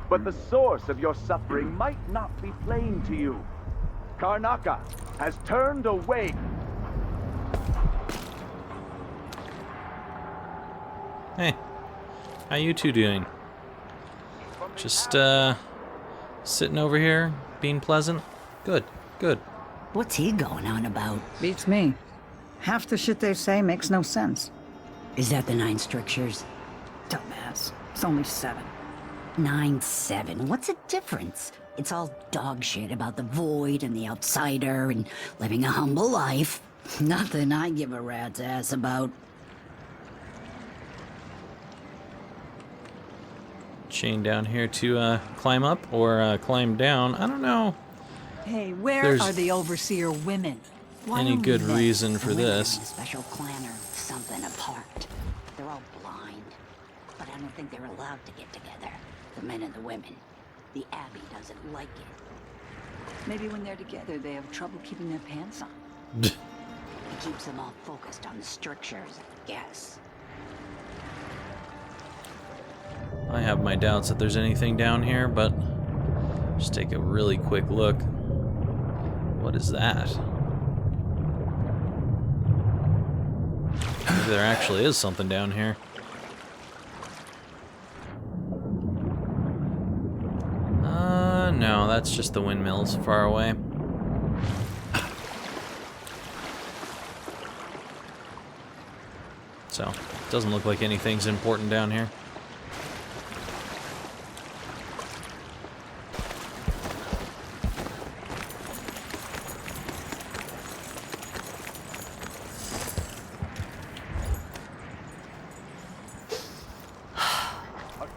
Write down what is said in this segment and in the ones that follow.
but the source of your suffering might not be plain to you. Karnaka has turned away. Hey, how you two doing? Just, sitting over here, being pleasant? Good, good. What's he going on about? Beats me. Half the shit they say makes no sense. Is that the 9 strictures? Dumbass. It's only 7. 9-7. What's the difference? It's all dog shit about the void and the outsider and living a humble life. Nothing I give a rat's ass about. Chain down here to climb up or climb down. I don't know. Hey, where There's are the overseer women? Why any only good men? reason for The women this. in a special clan are something apart. They're all blind, but I don't think they're allowed to get together. The men and the women. The abbey doesn't like it. Maybe when they're together, they have trouble keeping their pants on. It keeps them all focused on the strictures, I guess. I have my doubts that there's anything down here, but just take a really quick look. What is that? Maybe there actually is something down here. No, that's just the windmills far away. So, doesn't look like anything's important down here.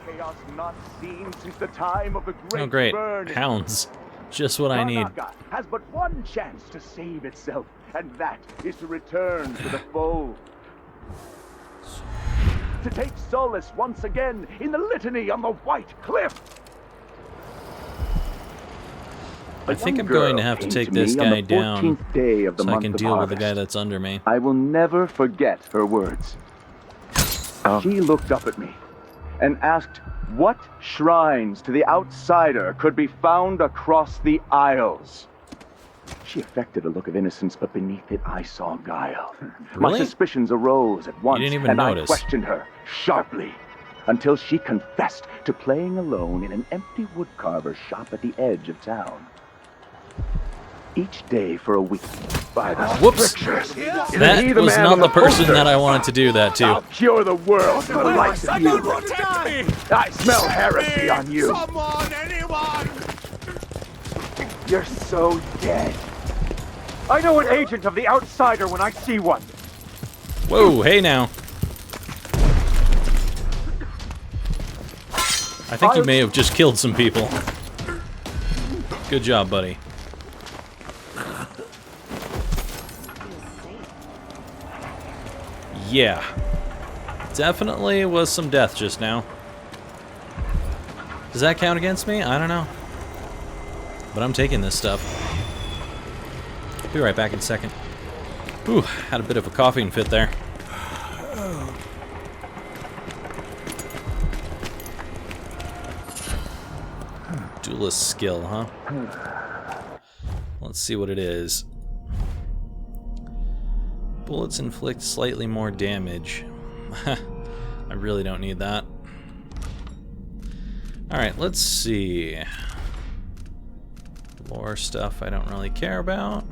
Chaos not seen since the time of the great Oh great, burning. hounds. Just what I need. Karnaka has but one chance to save itself, and that is to return to the fold. To take solace once again in the litany on the White Cliff. I think I'm going to have to take this guy down so I can deal with the guy that's under me. I will never forget her words. She looked up at me and asked what shrines to the outsider could be found across the Isles. She affected a look of innocence, but beneath it I saw guile. My Really? suspicions arose at once, didn't even and notice. I questioned her sharply until she confessed to playing alone in an empty woodcarver's shop at the edge of town. Each day for a week, by the Whoops. strictures. That was not the person that I wanted to do that I'll to. cure the world for the likes of you. Protect me! I smell heresy on you. Someone, anyone! You're so dead. I know an agent of the outsider when I see one. Whoa, hey now. I think you may have just killed some people. Good job, buddy. Yeah. Definitely was some death just now. Does that count against me? I don't know. But I'm taking this stuff. Be right back in a second. Ooh, had a bit of a coughing fit there. Duelist skill, huh? Let's see what it is. Bullets inflict slightly more damage. I really don't need that. Alright, let's see. Lore stuff I don't really care about.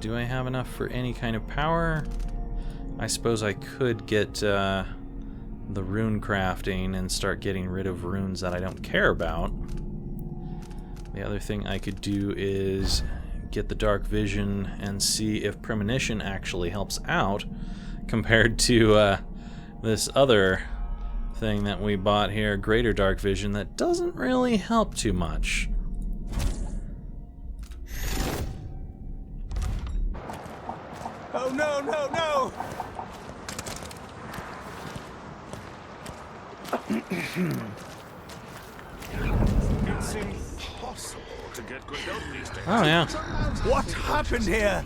Do I have enough for any kind of power? I suppose I could get the rune crafting and start getting rid of runes that I don't care about. The other thing I could do is get the dark vision and see if premonition actually helps out compared to this other thing that we bought here, greater dark vision, that doesn't really help too much. Oh no, no, no! It's impossible to get rid of these days. Oh yeah, What happened here?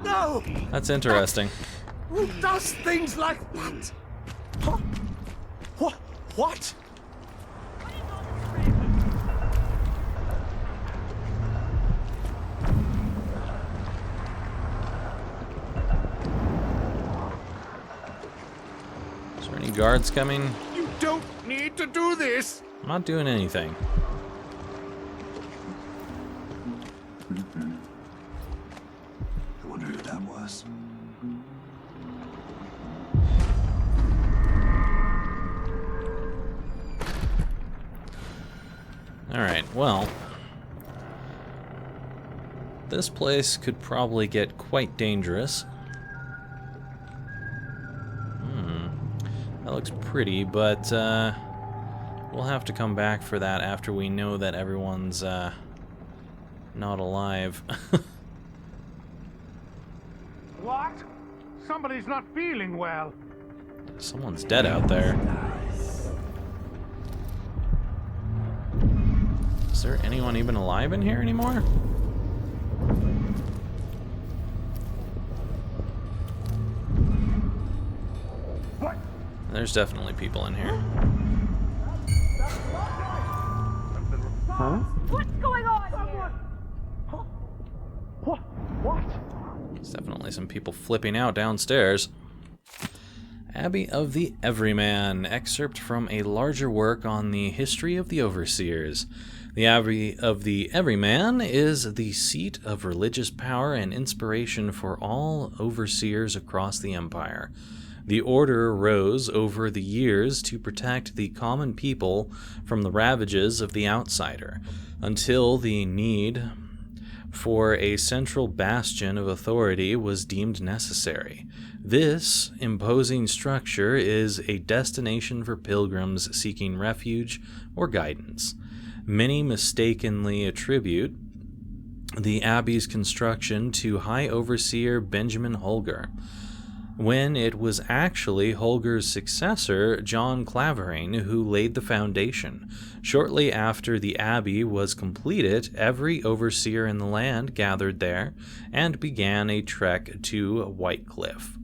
No! that's interesting. Who does things like that? Huh? What? guards coming? You don't need to do this! I'm not doing anything. I wonder who that was. Alright, well. This place could probably get quite dangerous. That looks pretty, but we'll have to come back for that after we know that everyone's not alive. What? Somebody's not feeling well. Someone's dead out there. Is there anyone even alive in here anymore? What? There's definitely people in here. Huh? What's going on here? What? There's definitely some people flipping out downstairs. Abbey of the Everyman, excerpt from a larger work on the history of the Overseers. The Abbey of the Everyman is the seat of religious power and inspiration for all overseers across the Empire. The order arose over the years to protect the common people from the ravages of the outsider, until the need for a central bastion of authority was deemed necessary. This imposing structure is a destination for pilgrims seeking refuge or guidance. Many mistakenly attribute the abbey's construction to High Overseer Benjamin Holger, when it was actually Holger's successor, John Clavering, who laid the foundation. Shortly after the abbey was completed, every overseer in the land gathered there and began a trek to Whitecliff.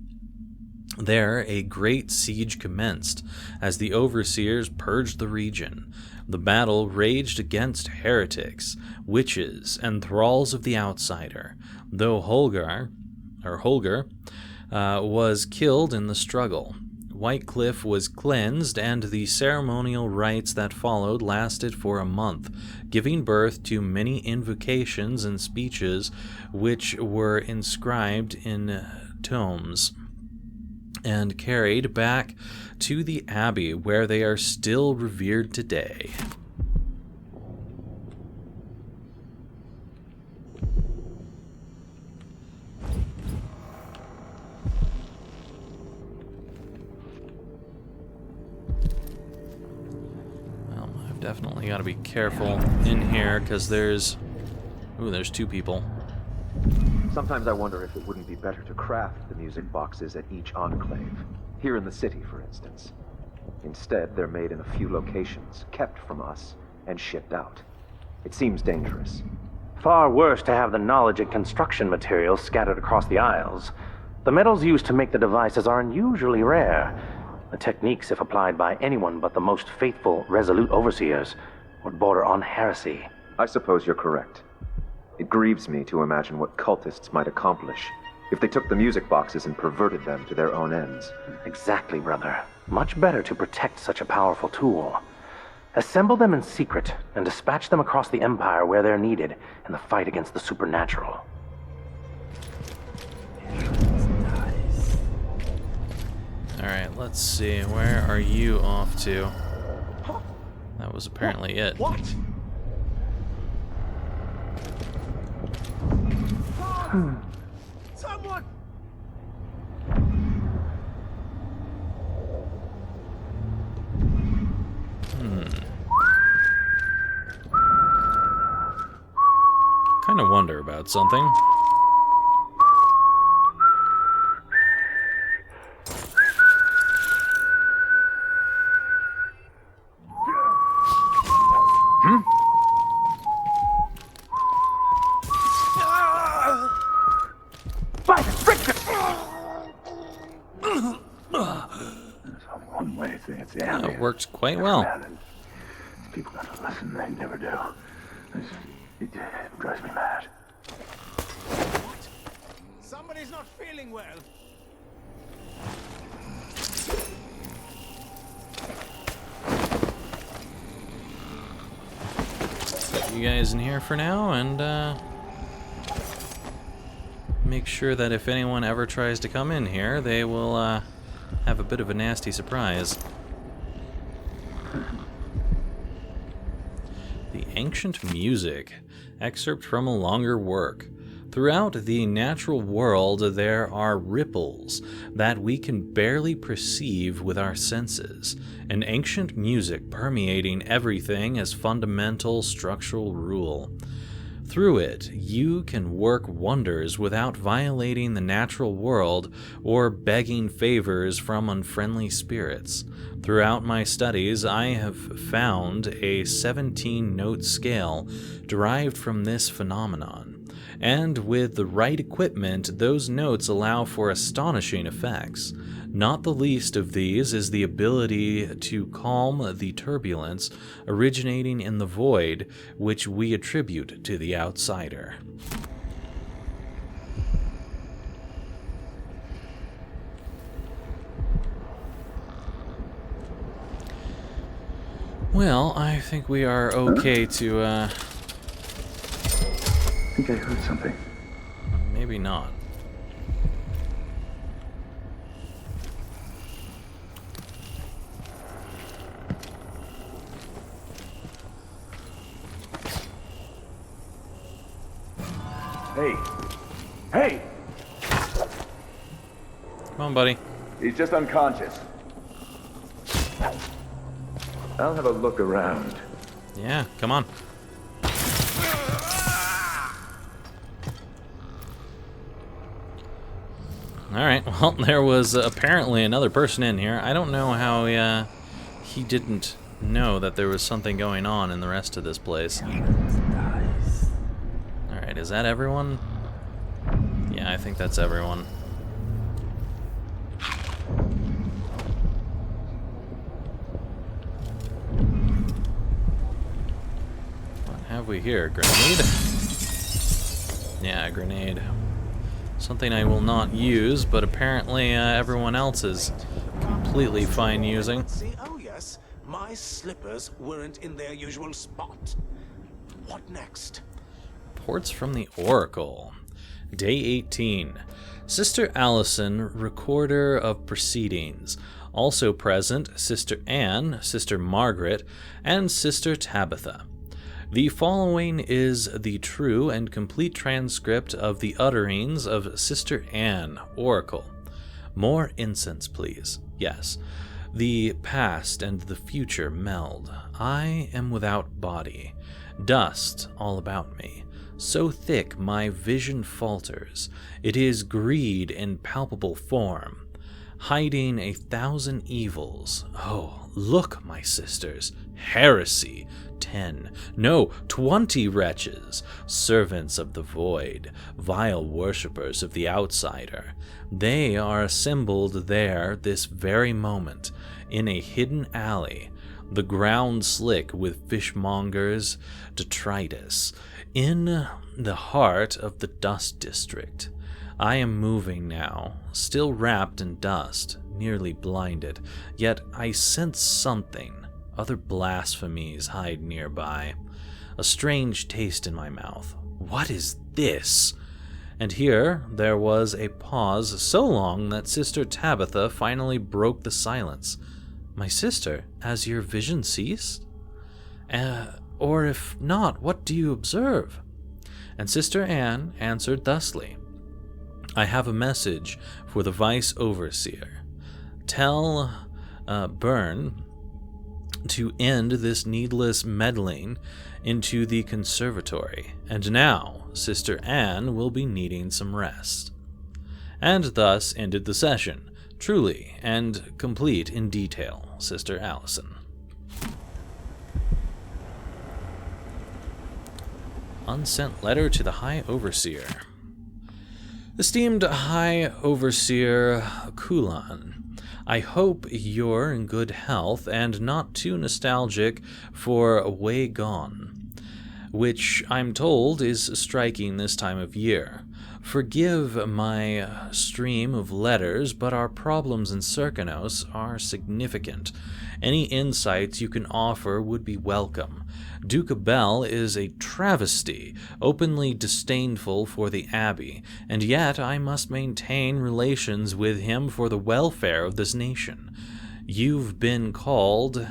There, a great siege commenced, as the overseers purged the region. The battle raged against heretics, witches, and thralls of the outsider, though Holger was killed in the struggle. Whitecliff was cleansed, and the ceremonial rites that followed lasted for a month, giving birth to many invocations and speeches which were inscribed in tomes and carried back to the abbey, where they are still revered today. Well, I've definitely got to be careful in here, because there's two people. Sometimes I wonder if it wouldn't be better to craft the music boxes at each enclave. Here in the city, for instance. Instead, they're made in a few locations, kept from us, and shipped out. It seems dangerous. Far worse to have the knowledge and construction materials scattered across the Isles. The metals used to make the devices are unusually rare. The techniques, if applied by anyone but the most faithful, resolute overseers, would border on heresy. I suppose you're correct. It grieves me to imagine what cultists might accomplish if they took the music boxes and perverted them to their own ends. Exactly, brother. Much better to protect such a powerful tool. Assemble them in secret and dispatch them across the Empire where they're needed in the fight against the supernatural. Alright, let's see. Where are you off to? That was apparently it. What? Someone! Kind of wonder about something. One way thing, it's the That worked quite well. People got to listen, they never do. It drives me mad. Somebody's not feeling well. you guys in here for now, and make sure that if anyone ever tries to come in here, they will have a bit of a nasty surprise. The Ancient Music. Excerpt from a longer work. Throughout the natural world, there are ripples that we can barely perceive with our senses, an ancient music permeating everything as fundamental structural rule. Through it, you can work wonders without violating the natural world or begging favors from unfriendly spirits. Throughout my studies, I have found a 17-note scale derived from this phenomenon. And with the right equipment, those notes allow for astonishing effects. Not the least of these is the ability to calm the turbulence originating in the void, which we attribute to the outsider. Well, I think we are okay to, I think I heard something. maybe not. Hey! Hey! Come on, buddy. He's just unconscious. I'll have a look around. Yeah, come on. Alright, well, there was apparently another person in here. I don't know how he didn't know that there was something going on in the rest of this place. Alright, is that everyone? Yeah, I think that's everyone. What have we here? Grenade? Yeah, a grenade. Something I will not use, but apparently everyone else is completely fine using. See, oh yes, my slippers weren't in their usual spot. What next? Reports from the Oracle. Day 18. Sister Allison, Recorder of Proceedings. Also present, Sister Anne, Sister Margaret, and Sister Tabitha. The following is the true and complete transcript of the utterings of Sister Anne, Oracle. More incense, please. Yes. The past and the future meld. I am without body. Dust all about me. So thick my vision falters. It is greed in palpable form, hiding 1,000 evils. Oh, look, my sisters, heresy. 10, no, 20 wretches, servants of the void, vile worshippers of the outsider. They are assembled there this very moment, in a hidden alley, the ground slick with fishmongers' detritus, in the heart of the dust district. I am moving now, still wrapped in dust, nearly blinded, yet I sense something. Other blasphemies hide nearby. A strange taste in my mouth. What is this? And here there was a pause so long that Sister Tabitha finally broke the silence. My sister, has your vision ceased? Or if not, what do you observe? And Sister Anne answered thusly. I have a message for the Vice Overseer. Tell Byrne to end this needless meddling into the conservatory, and now Sister Anne will be needing some rest. And thus ended the session, truly and complete in detail, Sister Allison. Unsent letter to the High Overseer. Esteemed High Overseer Kulan, I hope you're in good health and not too nostalgic for Way Gone, which I'm told is striking this time of year. Forgive my stream of letters, but our problems in Serkanos are significant. Any insights you can offer would be welcome. Duke Bell is a travesty, openly disdainful for the Abbey, and yet I must maintain relations with him for the welfare of this nation. You've been called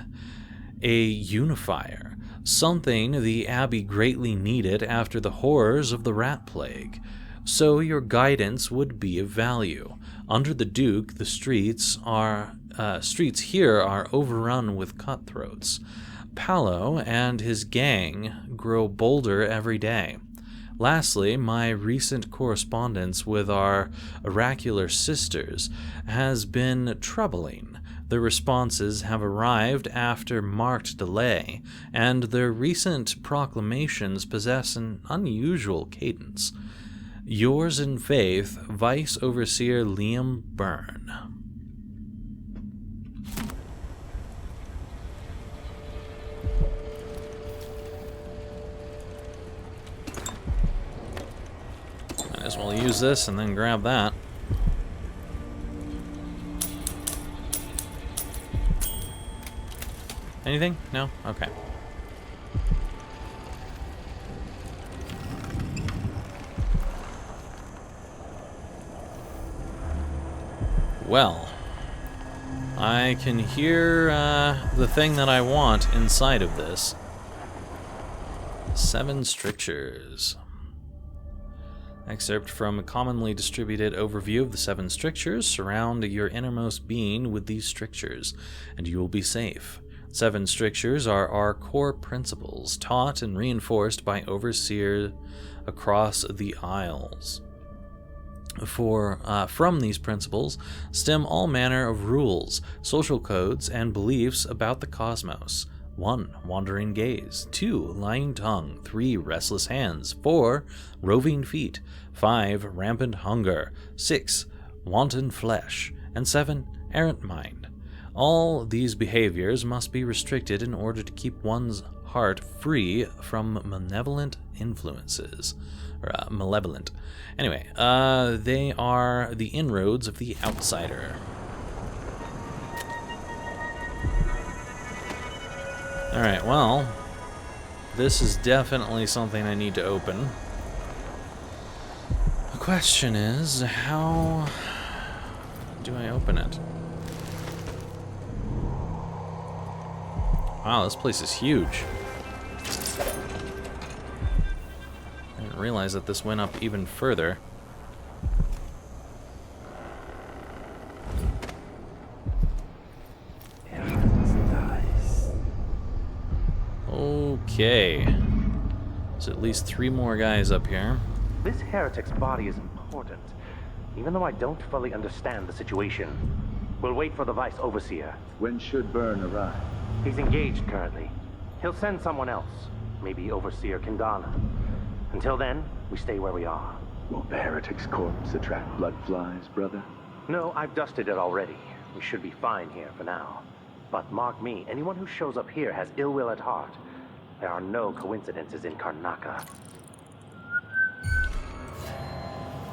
a unifier, something the Abbey greatly needed after the horrors of the rat plague. So your guidance would be of value. Under the Duke, the streets here are overrun with cutthroats. Paolo and his gang grow bolder every day. Lastly, my recent correspondence with our oracular sisters has been troubling. Their responses have arrived after marked delay, and their recent proclamations possess an unusual cadence. Yours in faith, Vice Overseer Liam Byrne. Might as well use this and then grab that. Anything? No? Okay. Well, I can hear the thing that I want inside of this. 7 strictures. Excerpt from a commonly distributed overview of the 7 strictures. Surround your innermost being with these strictures, and you will be safe. 7 strictures are our core principles, taught and reinforced by overseers across the Isles. From these principles stem all manner of rules, social codes, and beliefs about the cosmos. 1. Wandering gaze. 2. Lying tongue. 3. Restless hands. 4. Roving feet. 5. Rampant hunger. 6. Wanton flesh. And 7. Errant mind. All these behaviors must be restricted in order to keep one's heart free from malevolent influences. Malevolent. Anyway, they are the inroads of the outsider. Alright, well, this is definitely something I need to open. The question is, how do I open it? Wow, this place is huge. I didn't realize that this went up even further. Okay. There's at least 3 more guys up here. This heretic's body is important, even though I don't fully understand the situation. We'll wait for the Vice Overseer. When should Byrne arrive? He's engaged currently. He'll send someone else, maybe Overseer Kindana. Until then, we stay where we are. Will the heretic's corpse attract blood flies, brother? No, I've dusted it already. We should be fine here for now. But mark me, anyone who shows up here has ill will at heart. There are no coincidences in Karnaca.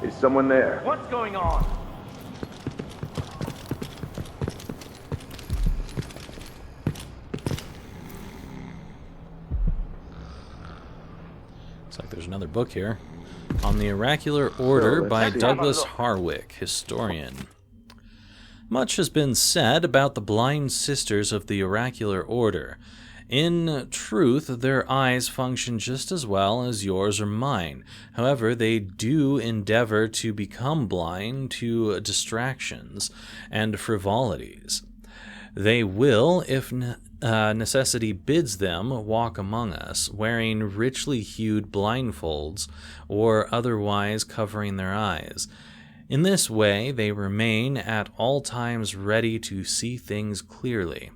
Is someone there? What's going on? Looks like there's another book here. On the Oracular Order by Douglas Harwick, historian. Much has been said about the blind sisters of the Oracular Order. In truth, their eyes function just as well as yours or mine. However, they do endeavor to become blind to distractions and frivolities. They will, if necessity bids them, walk among us, wearing richly hued blindfolds or otherwise covering their eyes. In this way, they remain at all times ready to see things clearly.